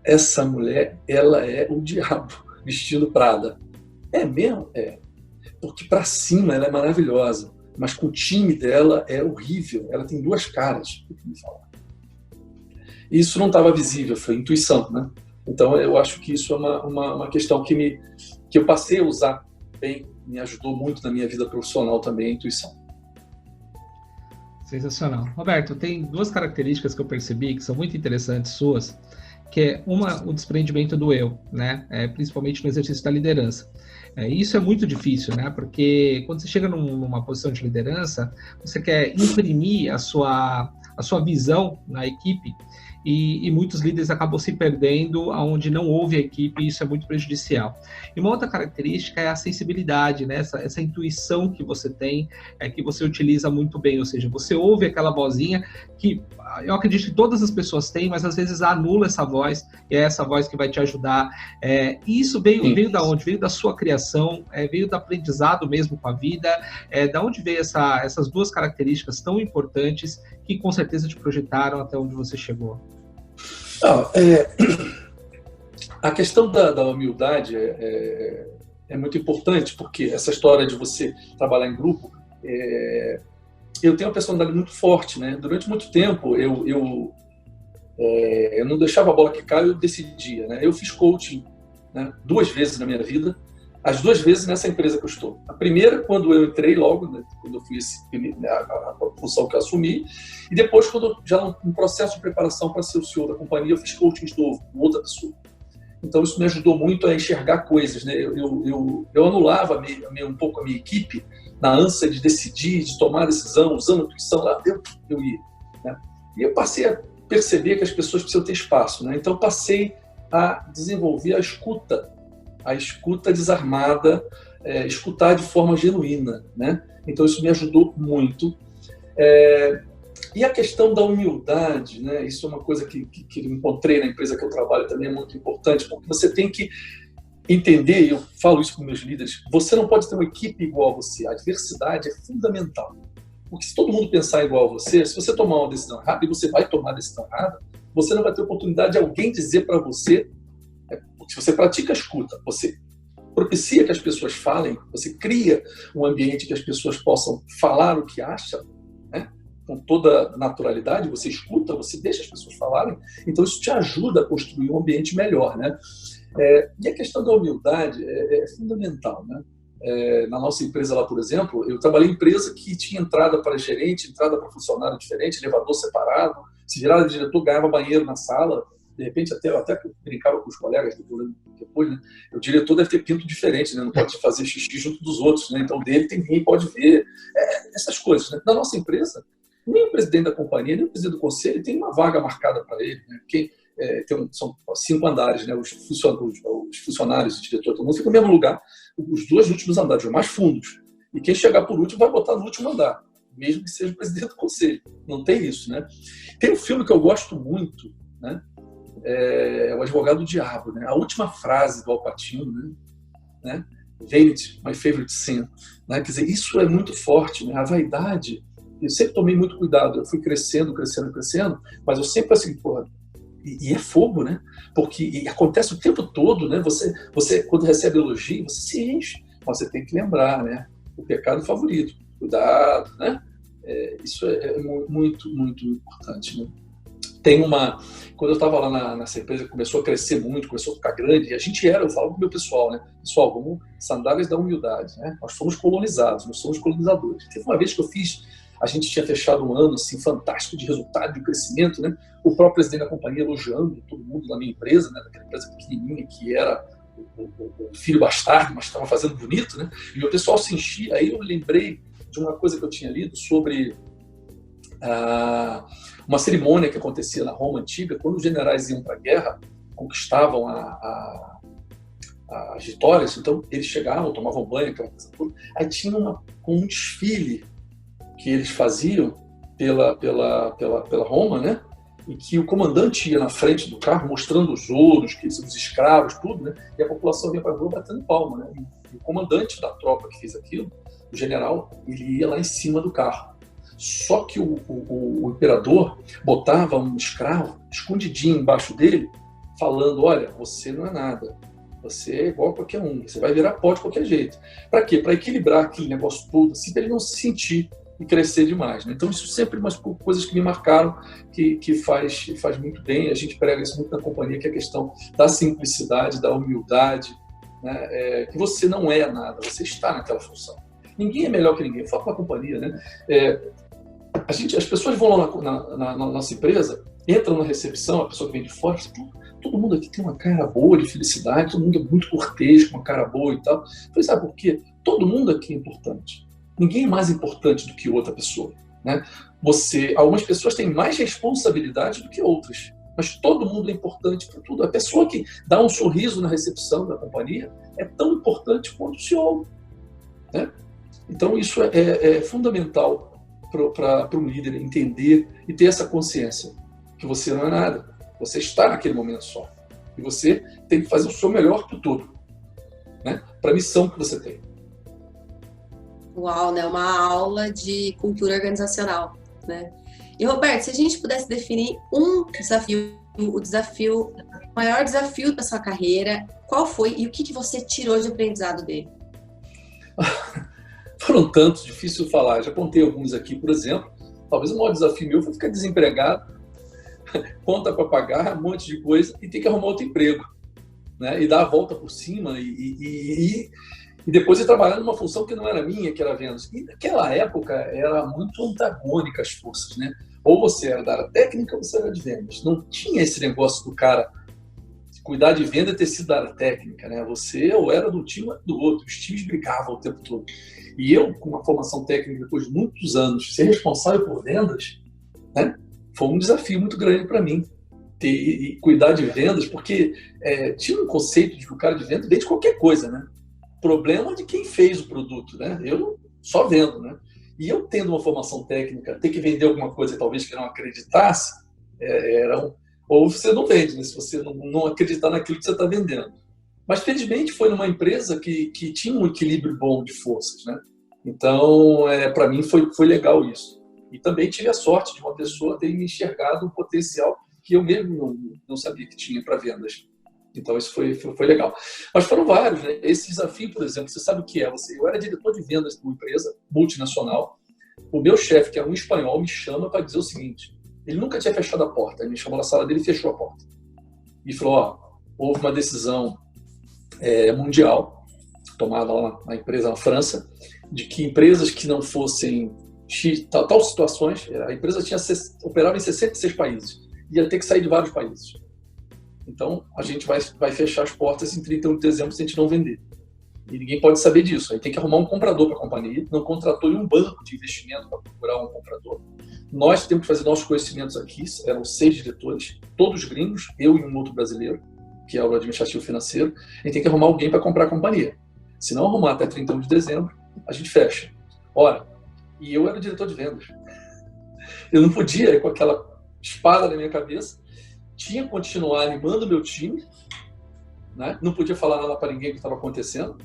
Essa mulher, ela é o diabo vestindo Prada. É mesmo? É. Porque para cima ela é maravilhosa, mas com o time dela é horrível. Ela tem 2 caras, me falar. Isso não estava visível, foi intuição, né? Então eu acho que isso é uma questão que eu passei a usar bem, me ajudou muito na minha vida profissional também, a intuição. Sensacional. Roberto, tem 2 características que eu percebi que são muito interessantes suas, que é o desprendimento do eu, né? Principalmente no exercício da liderança. Isso é muito difícil, né? Porque quando você chega numa posição de liderança, você quer imprimir a sua visão na equipe e muitos líderes acabam se perdendo onde não houve a equipe, e isso é muito prejudicial. E uma outra característica é a sensibilidade, né? Essa intuição que você tem, que você utiliza muito bem, ou seja, você ouve aquela vozinha que eu acredito que todas as pessoas têm, mas às vezes anula essa voz, e é essa voz que vai te ajudar. E isso veio da onde? Veio da sua criação, veio do aprendizado mesmo com a vida, da onde veio essas 2 características tão importantes que com certeza te projetaram até onde você chegou? A questão da humildade é muito importante, porque essa história de você trabalhar em grupo, eu tenho uma personalidade muito forte, né? Durante muito tempo eu não deixava a bola quicar, eu decidia, né? Eu fiz coaching, né, 2 vezes na minha vida, as 2 vezes nessa empresa que eu estou. A primeira, quando eu entrei logo, né, quando eu fui a função que eu assumi, e depois, quando já no processo de preparação para ser o CEO da companhia, eu fiz coaching de novo, com outra pessoa. Então, isso me ajudou muito a enxergar coisas, né? Eu anulava um pouco a minha equipe na ânsia de decidir, de tomar decisão, usando a intuição, lá eu ia. Né? E eu passei a perceber que as pessoas precisam ter espaço, né? Então, passei a desenvolver a escuta desarmada, escutar de forma genuína, né? Então isso me ajudou muito. E a questão da humildade, né? Isso é uma coisa que eu encontrei na empresa que eu trabalho também, é muito importante, porque você tem que entender, eu falo isso com meus líderes, você não pode ter uma equipe igual a você, a diversidade é fundamental. Porque se todo mundo pensar igual a você, se você tomar uma decisão errada, e você vai tomar a decisão errada, você não vai ter oportunidade de alguém dizer para você. Se você pratica a escuta, você propicia que as pessoas falem, você cria um ambiente que as pessoas possam falar o que acham, né? Com toda naturalidade, você escuta, você deixa as pessoas falarem, então isso te ajuda a construir um ambiente melhor, né? E a questão da humildade é fundamental, né? Na nossa empresa lá, por exemplo, eu trabalhei em empresa que tinha entrada para gerente, entrada para funcionário diferente, elevador separado, se virava de diretor, ganhava banheiro na sala. De repente, até brincava com os colegas depois, né? O diretor deve ter pinto diferente, né? Não pode fazer xixi junto dos outros, né? Então, dele ninguém pode ver. Essas coisas, né? Na nossa empresa, nem o presidente da companhia, nem o presidente do conselho tem uma vaga marcada para ele, né? São 5 andares, né? Os funcionários e diretor, todo mundo fica no mesmo lugar. Os 2 últimos andares, os mais fundos. E quem chegar por último vai botar no último andar, mesmo que seja o presidente do conselho. Não tem isso, né? Tem um filme que eu gosto muito, né? O Advogado do Diabo, né? A última frase do Al Pacino, né? Vanity, my favorite sin, né? Quer dizer, isso é muito forte, né? A vaidade, eu sempre tomei muito cuidado, eu fui crescendo, mas eu sempre assim, porra, e é fogo, né? Porque acontece o tempo todo, né? Você quando recebe elogio, você se enche, Mas você tem que lembrar, né? O pecado favorito. Cuidado, né? Isso é muito, muito importante, né? Quando eu estava lá nessa empresa, começou a crescer muito, começou a ficar grande, e a gente eu falo pro meu pessoal, né? Pessoal, vamos sandálias da humildade, né? Nós fomos colonizados, nós somos colonizadores. Teve uma vez que a gente tinha fechado um ano assim, fantástico de resultado, de crescimento, né? O próprio presidente da companhia elogiando todo mundo na minha empresa, né? Daquela empresa pequenininha que era o filho bastardo, mas estava fazendo bonito, né? E o pessoal se enchia. Aí eu lembrei de uma coisa que eu tinha lido sobre uma cerimônia que acontecia na Roma antiga, quando os generais iam para a guerra, conquistavam as vitórias, então eles chegavam, tomavam banho, aquela coisa toda. Aí tinha um desfile que eles faziam pela Roma, né? E que o comandante ia na frente do carro mostrando os ouros, os escravos, tudo, né? E a população vinha para a rua batendo palma, né? E o comandante da tropa que fez aquilo, o general, ele ia lá em cima do carro. Só que o imperador botava um escravo escondidinho embaixo dele, falando: olha, você não é nada, você é igual a qualquer um, você vai virar pó de qualquer jeito. Para quê? Para equilibrar aquele negócio todo, assim, para ele não se sentir e crescer demais, né? Então, isso sempre umas coisas que me marcaram, que faz muito bem. A gente prega isso muito na companhia, que é a questão da simplicidade, da humildade, né? Que você não é nada, você está naquela função. Ninguém é melhor que ninguém. Eu falo com a companhia, né? As pessoas vão lá na nossa empresa, entram na recepção, a pessoa que vem de fora, todo mundo aqui tem uma cara boa de felicidade, todo mundo é muito cortês, com uma cara boa e tal. Eu falei, sabe por quê? Todo mundo aqui é importante. Ninguém é mais importante do que outra pessoa, né? Algumas pessoas têm mais responsabilidade do que outras, mas todo mundo é importante para tudo. A pessoa que dá um sorriso na recepção da companhia é tão importante quanto o CEO, né? Então, isso é fundamental para um líder entender e ter essa consciência que você não é nada, você está naquele momento só. E você tem que fazer o seu melhor para tudo, né? Para a missão que você tem. Uau, né? Uma aula de cultura organizacional, né? E, Roberto, se a gente pudesse definir um desafio, o maior desafio da sua carreira, qual foi e o que você tirou de aprendizado dele? Foram tantos, difícil falar. Já contei alguns aqui, por exemplo. Talvez o maior desafio meu foi ficar desempregado, conta para pagar, um monte de coisa, e ter que arrumar outro emprego, né? E dar a volta por cima e depois ir trabalhando numa função que não era minha, que era vendas. E naquela época era muito antagônica as forças, né? Ou você era da área técnica ou você era de vendas. Não tinha esse negócio do cara cuidar de venda e ter sido da área técnica, né? Você ou era do time ou do outro. Os times brigavam o tempo todo. E eu, com uma formação técnica depois de muitos anos, ser responsável por vendas, né? Foi um desafio muito grande para mim. E cuidar de vendas, porque tinha um conceito de que o cara de venda vende qualquer coisa, né? Problema de quem fez o produto, né? Eu só vendo, né? E eu tendo uma formação técnica, ter que vender alguma coisa talvez que não acreditasse, ou você não vende, né? Se você não acreditar naquilo que você está vendendo. Mas felizmente foi numa empresa que tinha um equilíbrio bom de forças, né? Então, para mim foi legal isso. E também tive a sorte de uma pessoa ter me enxergado um potencial que eu mesmo não sabia que tinha para vendas. Então, isso foi legal. Mas foram vários, né? Esse desafio, por exemplo, você sabe o que é? Eu era diretor de vendas de uma empresa multinacional. O meu chefe, que era um espanhol, me chama para dizer o seguinte: ele nunca tinha fechado a porta. Ele me chamou na sala dele e fechou a porta. E falou: houve uma decisão mundial tomada lá na empresa na França, de que empresas que não fossem tal situações, a empresa operava em 66 países, ia ter que sair de vários países. Então, a gente vai fechar as portas em 31 de dezembro se a gente não vender. E ninguém pode saber disso. Aí tem que arrumar um comprador para a companhia. Não contratou nenhum banco de investimento para procurar um comprador. Nós temos que fazer nossos conhecimentos aqui. Eram 6 diretores, todos gringos, eu e um outro brasileiro, que é o administrativo financeiro. A gente tem que arrumar alguém para comprar a companhia. Se não arrumar até 31 de dezembro, a gente fecha. Ora, e eu era o diretor de vendas. Eu não podia ir com aquela espada na minha cabeça. Tinha que continuar animando o meu time, né? Não podia falar nada para ninguém o que estava acontecendo.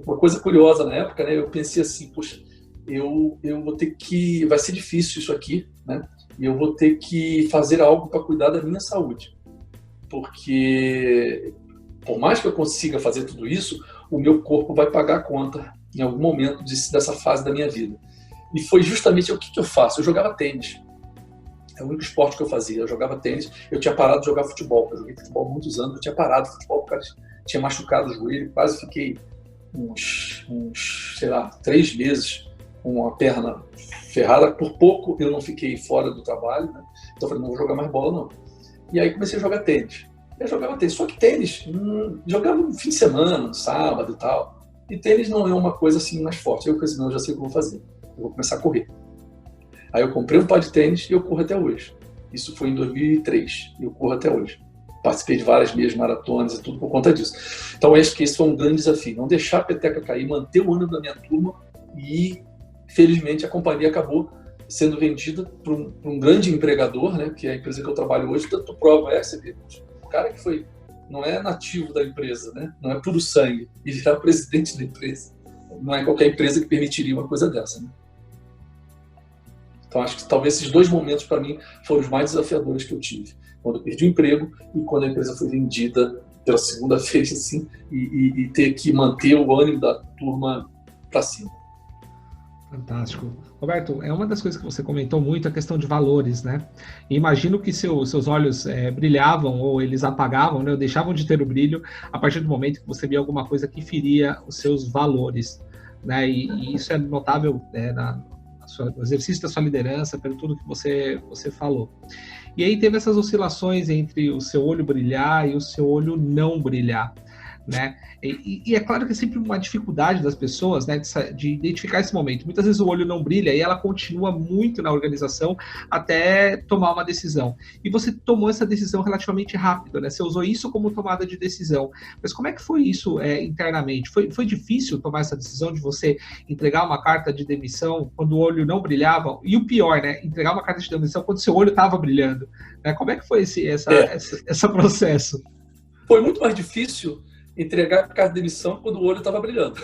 Uma coisa curiosa na época, né? Eu pensei assim, poxa, eu vou ter que... Vai ser difícil isso aqui, né? E eu vou ter que fazer algo para cuidar da minha saúde. Porque, por mais que eu consiga fazer tudo isso, o meu corpo vai pagar a conta em algum momento dessa fase da minha vida. E foi justamente o que eu faço. Eu jogava tênis. É o único esporte que eu fazia. Eu jogava tênis. Eu tinha parado de jogar futebol. Eu joguei futebol há muitos anos. Eu tinha parado de futebol porque tinha machucado o joelho. Quase fiquei uns, sei lá, 3 meses com a perna ferrada. Por pouco eu não fiquei fora do trabalho, né? Então eu falei, não vou jogar mais bola, não. E aí comecei a jogar tênis. Eu jogava tênis. Só que tênis, jogava no fim de semana, no sábado e tal. E tênis não é uma coisa assim mais forte. Eu pensei, não, eu já sei o que eu vou fazer. Eu vou começar a correr. Aí eu comprei um par de tênis e eu corro até hoje. Isso foi em 2003 e eu corro até hoje. Participei de várias meias maratonas e tudo por conta disso. Então acho que esse foi um grande desafio. Não deixar a peteca cair, manter o ânimo da minha turma e, felizmente, a companhia acabou sendo vendida para um grande empregador, né, que é a empresa que eu trabalho hoje. Tanto prova você vê, o cara que foi, não é nativo da empresa, né, não é puro sangue, e virar presidente da empresa. Não é qualquer empresa que permitiria uma coisa dessa, né? Então, acho que talvez esses 2 momentos, para mim, foram os mais desafiadores que eu tive. Quando eu perdi o emprego e quando a empresa foi vendida pela segunda vez, assim, e ter que manter o ânimo da turma para cima. Fantástico. Roberto, é uma das coisas que você comentou muito, a questão de valores, né? E imagino que seus olhos brilhavam ou eles apagavam, né? Ou deixavam de ter o brilho a partir do momento que você via alguma coisa que feria os seus valores, né? E isso é notável, no exercício da sua liderança, pelo tudo que você falou. E aí teve essas oscilações entre o seu olho brilhar e o seu olho não brilhar, né? E é claro que é sempre uma dificuldade das pessoas, né, de identificar esse momento. Muitas vezes o olho não brilha e ela continua muito na organização até tomar uma decisão. E você tomou essa decisão relativamente rápido, né? Você usou isso como tomada de decisão. Mas como é que foi isso internamente? Foi difícil tomar essa decisão de você entregar uma carta de demissão quando o olho não brilhava? E o pior, né? Entregar uma carta de demissão quando seu olho estava brilhando, né? Como é que foi esse processo? Foi muito mais difícil entregar a carta de demissão quando o olho estava brilhando.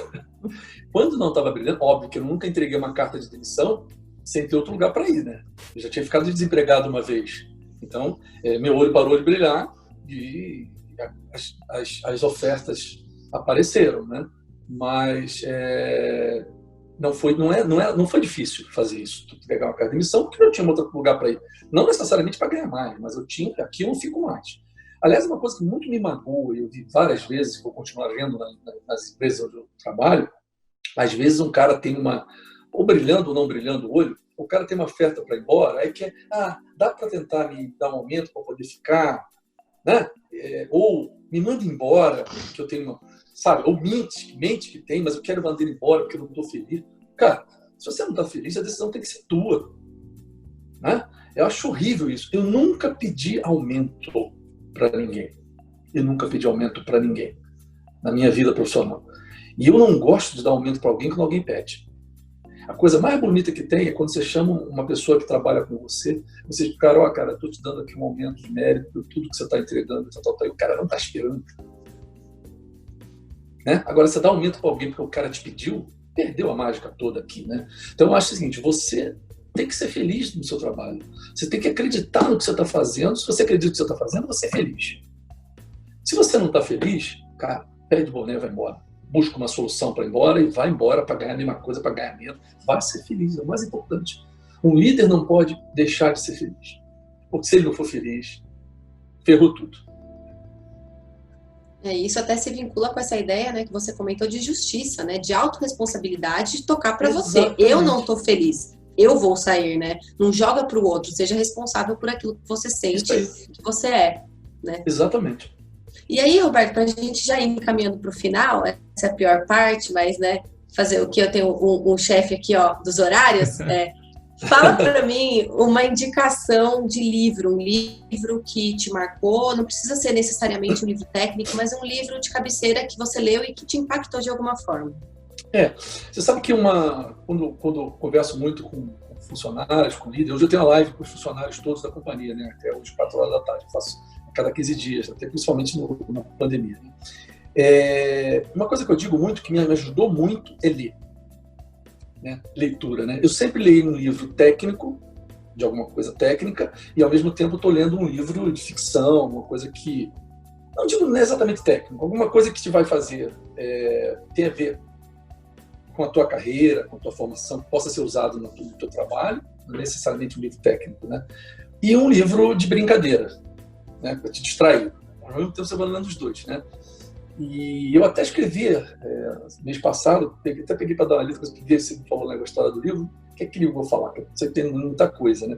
Quando não estava brilhando, óbvio que eu nunca entreguei uma carta de demissão sem ter outro lugar para ir, né? Eu já tinha ficado desempregado uma vez. Então, meu olho parou de brilhar e as ofertas apareceram, né? Mas não foi difícil fazer isso, entregar uma carta de demissão, porque eu não tinha outro lugar para ir. Não necessariamente para ganhar mais, mas aqui eu não fico mais. Aliás, uma coisa que muito me magoa, e eu vi várias vezes, vou continuar vendo nas empresas onde eu trabalho, às vezes um cara tem ou brilhando ou não brilhando o olho, o cara tem uma oferta para ir embora, aí quer, dá para tentar me dar um aumento para poder ficar, né? Ou me manda embora, que eu tenho sabe? Ou mente que tem, mas eu quero mandar ele embora porque eu não estou feliz. Cara, se você não está feliz, a decisão tem que ser tua, né? Eu acho horrível isso. Eu nunca pedi aumento para ninguém. Eu nunca pedi aumento para ninguém na minha vida profissional. E eu não gosto de dar aumento para alguém quando alguém pede. A coisa mais bonita que tem é quando você chama uma pessoa que trabalha com você, você diz, cara, estou te dando aqui um aumento de mérito por tudo que você está entregando, e o cara não está esperando. Né? Agora, você dá aumento para alguém porque o cara te pediu, perdeu a mágica toda aqui, né? Então, eu acho o seguinte, você tem que ser feliz no seu trabalho. Você tem que acreditar no que você está fazendo. Se você acredita no que você está fazendo, você é feliz. Se você não está feliz, cara, pede boné e vai embora. Busca uma solução para ir embora e vai embora para ganhar a mesma coisa, para ganhar menos. Vai ser feliz, é o mais importante. Um líder não pode deixar de ser feliz. Porque se ele não for feliz, ferrou tudo. Isso até se vincula com essa ideia, né, que você comentou de justiça, né, de autorresponsabilidade de tocar para você. Eu não estou feliz. Eu vou sair, né? Não joga para o outro, seja responsável por aquilo que você sente que você é, né? Exatamente. E aí, Roberto, para a gente já ir encaminhando para o final, essa é a pior parte, mas, né, fazer o que eu tenho um chefe aqui, ó, dos horários, fala para mim uma indicação de livro, um livro que te marcou, não precisa ser necessariamente um livro técnico, mas um livro de cabeceira que você leu e que te impactou de alguma forma. Você sabe que quando eu converso muito com funcionários, com líderes, hoje eu tenho uma live com os funcionários todos da companhia, né? Até hoje, 4 horas da tarde, eu faço a cada 15 dias, até principalmente na pandemia. Né? Uma coisa que eu digo muito, que me ajudou muito, é ler. Né? Leitura, né? Eu sempre leio um livro técnico, de alguma coisa técnica, e ao mesmo tempo estou lendo um livro de ficção, uma coisa que não digo não é exatamente técnico, alguma coisa que te vai fazer tem a ver com a tua carreira, com a tua formação, que possa ser usado no teu trabalho, não necessariamente um livro técnico, né? E um livro de brincadeira, né? Para te distrair. Ao mesmo tempo você vai lendo os dois, né? E eu até escrevi mês passado, até peguei para dar uma lida, ver se você falou na história do livro, o que é que eu vou falar? Você tem muita coisa, né?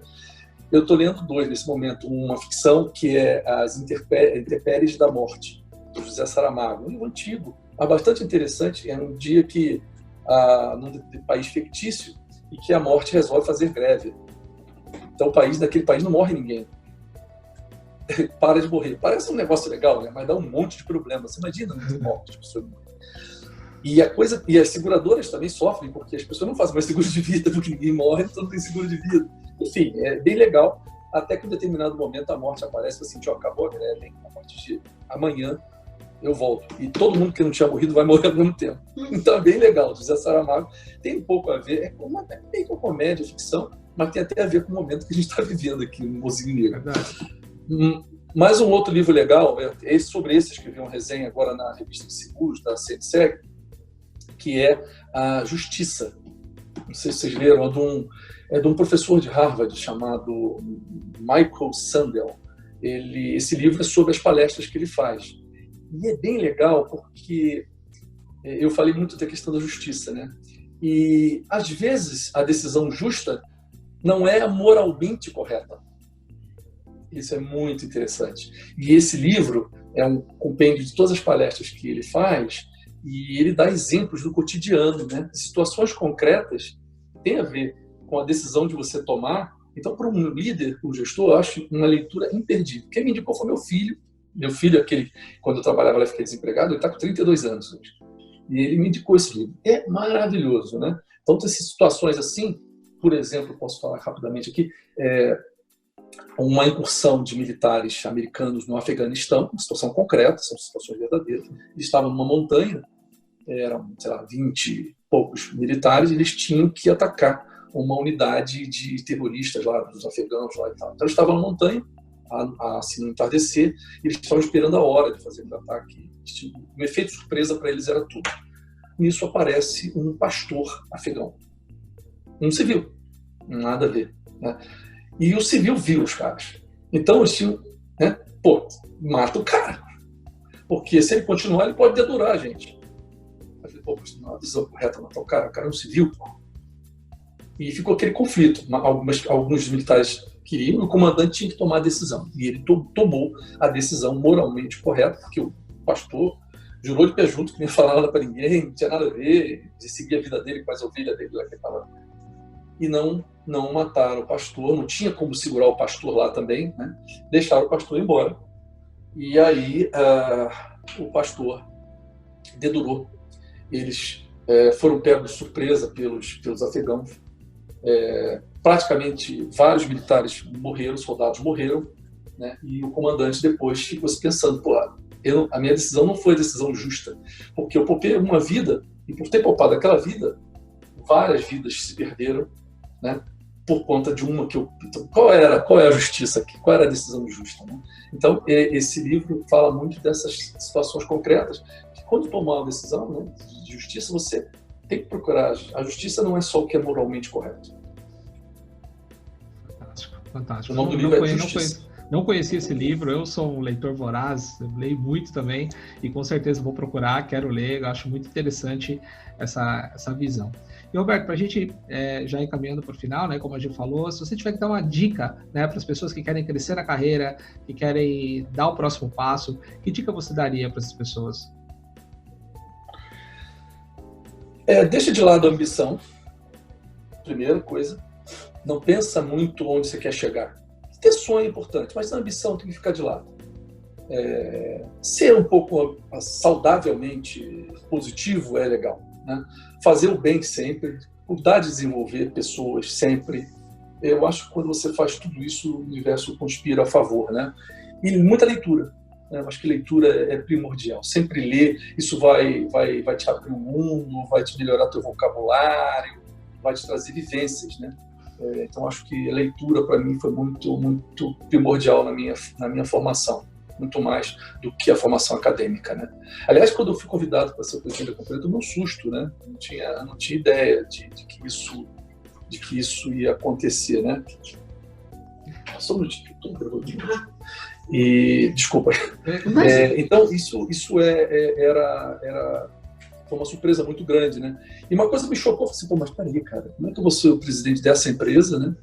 Eu estou lendo dois nesse momento, uma ficção que é As Intempéries da Morte, do José Saramago, um livro antigo, mas bastante interessante. É um dia que num país fictício e que a morte resolve fazer greve. Então naquele país não morre ninguém. Para de morrer. Parece um negócio legal, né? Mas dá um monte de problemas. Você imagina muitas mortes de pessoas morrem. E as seguradoras também sofrem, porque as pessoas não fazem mais seguro de vida, porque ninguém morre, então não tem seguro de vida. Enfim, é bem legal, até que em determinado momento a morte aparece e fala assim, acabou a greve, a partir de amanhã eu volto. E todo mundo que não tinha morrido vai morrer ao mesmo tempo. Então é bem legal. José Saramago tem um pouco a ver, é bem com comédia, ficção, mas tem até a ver com o momento que a gente está vivendo aqui no Mozinho Negro. Mais um outro livro legal, sobre esse eu escrevi uma resenha agora na revista de seguros da CNSEG, que é A Justiça. Não sei se vocês leram, é de um professor de Harvard chamado Michael Sandel. Esse livro é sobre as palestras que ele faz. E é bem legal porque eu falei muito da questão da justiça, né? E, às vezes, a decisão justa não é moralmente correta. Isso é muito interessante. E esse livro é um compêndio de todas as palestras que ele faz e ele dá exemplos do cotidiano, né? Situações concretas que têm a ver com a decisão de você tomar. Então, para um líder, um gestor, eu acho uma leitura imperdível. Quem me indicou foi meu filho. Meu filho, quando eu trabalhava lá, eu fiquei desempregado, ele está com 32 anos hoje. E ele me indicou esse livro. É maravilhoso, né? Então, tem situações assim, por exemplo, posso falar rapidamente aqui, uma incursão de militares americanos no Afeganistão, uma situação concreta, são situações verdadeiras. Eles estavam numa montanha, eram, 20 e poucos militares, e eles tinham que atacar uma unidade de terroristas lá, dos afegãos lá e tal. Então, eles estavam na montanha, assim, no entardecer, e eles estavam esperando a hora de fazer o ataque. Um efeito surpresa para eles era tudo. Nisso aparece um pastor afegão, um civil, nada a ver, né? E o civil viu os caras. Então eles tinham, né? Mata o cara, porque se ele continuar ele pode dedurar a gente. Eu falei, mas não é a visão correta matar o cara é um civil, pô. E ficou aquele conflito. Alguns militares queriam, e o comandante tinha que tomar a decisão. E ele tomou a decisão moralmente correta, porque o pastor jurou de pé junto que não ia falar nada para ninguém, não tinha nada a ver, de seguir a vida dele com as ovelhas dele lá que estava. E não mataram o pastor, não tinha como segurar o pastor lá também, né? Deixaram o pastor embora. E aí o pastor dedurou. Eles foram pegos de surpresa pelos afegãos. Praticamente vários militares morreram, soldados morreram, né? E o comandante depois ficou se pensando, a minha decisão não foi a decisão justa, porque eu poupei uma vida, e por ter poupado aquela vida, várias vidas se perderam, né? Por conta de uma que eu... Então, qual é a justiça aqui? Qual era a decisão justa, né? Então, esse livro fala muito dessas situações concretas, que quando tomar uma decisão, né, de justiça, você tem que procurar. A justiça não é só o que é moralmente correto. Fantástico. O nome do livro é Justiça. Não conheci esse livro, eu sou um leitor voraz, eu leio muito também e com certeza vou procurar, quero ler, eu acho muito interessante essa visão. E Roberto, para a gente já ir caminhando para o final, né, como a gente falou, se você tiver que dar uma dica, né, para as pessoas que querem crescer na carreira, que querem dar o próximo passo, que dica você daria para essas pessoas? Deixa de lado a ambição, primeira coisa. Não pensa muito onde você quer chegar. Ter sonho é importante, mas a ambição tem que ficar de lado. Ser um pouco saudavelmente positivo é legal, né? Fazer o bem sempre, cuidar de desenvolver pessoas sempre. Eu acho que quando você faz tudo isso, o universo conspira a favor, né? E muita leitura. Né? Eu acho que leitura é primordial. Sempre ler, isso vai te abrir um mundo, vai te melhorar teu vocabulário, vai te trazer vivências, né? Então, acho que a leitura, para mim, foi muito, muito primordial na minha formação. muito mais do que a formação acadêmica, né? Aliás, quando eu fui convidado para ser o presidente da companhia, eu tomei um susto, né? Não tinha ideia de que isso ia acontecer, né? Só um minutinho, estou gravando. E desculpa. Então isso foi uma surpresa muito grande, né? E uma coisa me chocou, assim, pô, mas peraí, cara, como é que eu vou ser o presidente dessa empresa, né?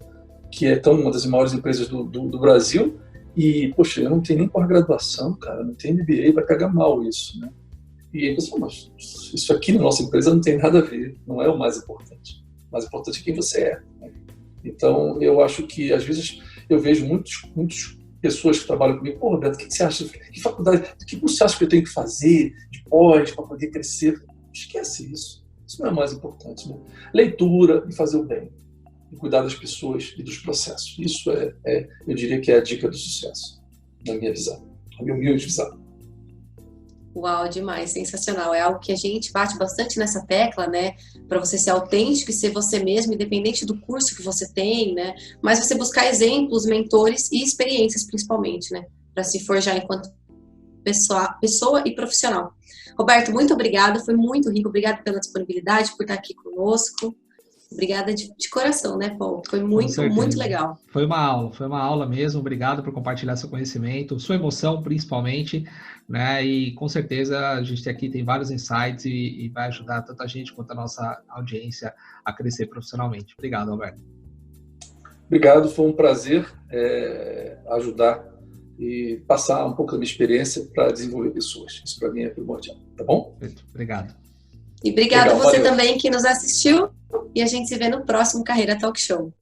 Que é uma das maiores empresas do Brasil, e, poxa, eu não tenho nem pós-graduação, cara, não tenho MBA, vai pegar mal isso, né? E aí, pessoal, mas isso aqui na nossa empresa não tem nada a ver, não é o mais importante. O mais importante é quem você é, né? Então, eu acho que, às vezes, eu vejo muitas pessoas que trabalham comigo, pô, Roberto, o que você acha? Que faculdade, o que você acha que eu tenho que fazer de pós para poder crescer? Esquece isso. Isso não é o mais importante, né? Leitura e fazer o bem. E cuidar das pessoas e dos processos. Isso eu diria que é a dica do sucesso, na minha visão, na minha humilde visão. Uau, demais, sensacional. É algo que a gente bate bastante nessa tecla, né? Para você ser autêntico e ser você mesmo, independente do curso que você tem, né? Mas você buscar exemplos, mentores e experiências, principalmente, né? Para se forjar enquanto pessoa e profissional. Roberto, muito obrigada, foi muito rico. Obrigada pela disponibilidade, por estar aqui conosco. Obrigada de coração, né, Paul? Foi muito legal. Foi uma aula mesmo. Obrigado por compartilhar seu conhecimento, sua emoção, principalmente, né? E com certeza a gente aqui tem vários insights e vai ajudar tanto a gente quanto a nossa audiência a crescer profissionalmente. Obrigado, Alberto. Obrigado, foi um prazer ajudar e passar um pouco da minha experiência para desenvolver pessoas. Isso para mim é primordial, tá bom? Obrigado. E obrigado você também que nos assistiu e a gente se vê no próximo Carreira Talk Show.